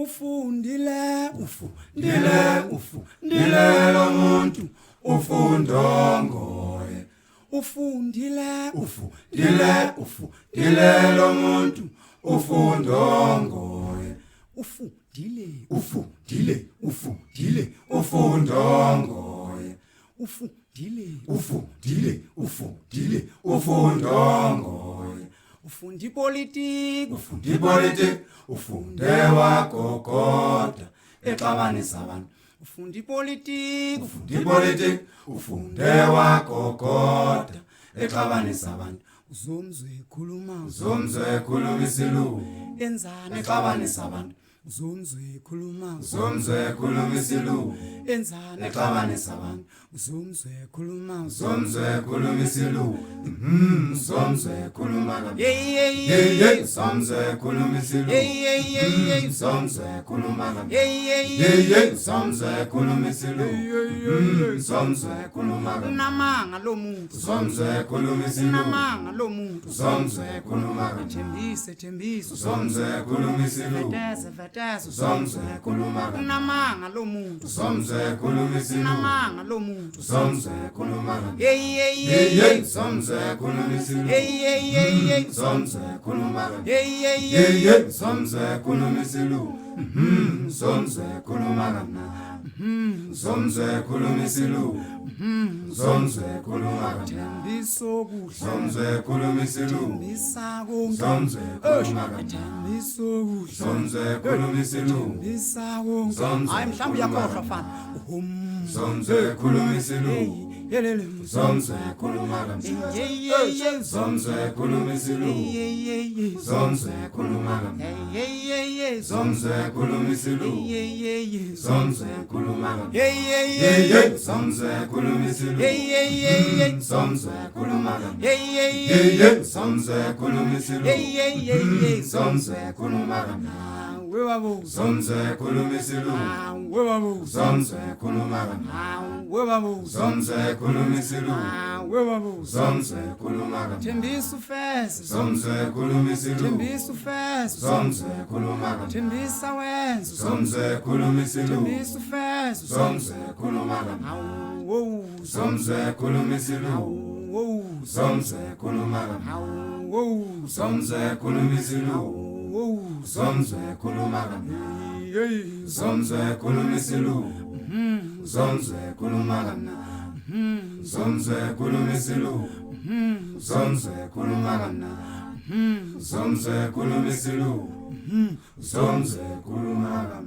ufundile lo muntu ufundongoye ufundile lo muntu ufundongoye ufundile ufundongoye ufundile ufundongoye ufundi politiki ufunde wagogoda exabanisa abantu ufundi politiki ufunde wagogoda exabanisa abantu uzomzwe khuluma isilu enzane exabanisa abantu uzomzwe khuluma isilu enzane exabanisa abantu uzomzwe khuluma isilu uzomzwe khuluma hey uzomzwe khuluma isilu hey uzomzwe khuluma hey uzomzwe khuluma isilu uzomzwe khuluma namanga lo muntu uzomzwe khuluma isilu namanga lo muntu uzomzwe khuluma thembise uzomzwe khuluma isilu uzomzwe khuluma namanga lo muntu uzomzwe khuluma isilu namanga lo muntu uzomzwe khuluma hey uzomzwe khuluma isilu hey uzomzwe khuluma hey uzomzwe khuluma isilu uzomzwe khuluma kana uzomzwe khuluma isilu uzomzwe khuluma kana uzomzwe khuluma isilu uzomzwe khuluma kana uzomzwe khuluma isilu hayi mhlawumbe uyakhohlwa mfana uzomzwe khuluma isilu uzomzwe khuluma kana uzomzwe khuluma isilu uzomzwe khuluma kana uzomzwe khuluma isilu uzomzwe khuluma kana uzomzwe khuluma isilu uzomzwe khuluma kana uzomzwe khuluma isilu uzomzwe khuluma kana uzomzwe khuluma isilu uzomzwe khuluma kana uzomzwe khuluma isilu uzomzwe khuluma kana thembisa ufese uzomzwe khuluma isilu thembisa ufese uzomzwe khuluma kana thembisa wenza uzomzwe khuluma isilu thembisa ufese uzomzwe khuluma kana uzomzwe khuluma isilu uzomzwe khuluma kana uzomzwe khuluma isilu uzomzwe khuluma kana uzomzwe khuluma isilu uzomzwe khuluma kana uzomzwe khuluma isilu uzomzwe khuluma kana uzomzwe khuluma isilu uzomzwe khuluma kana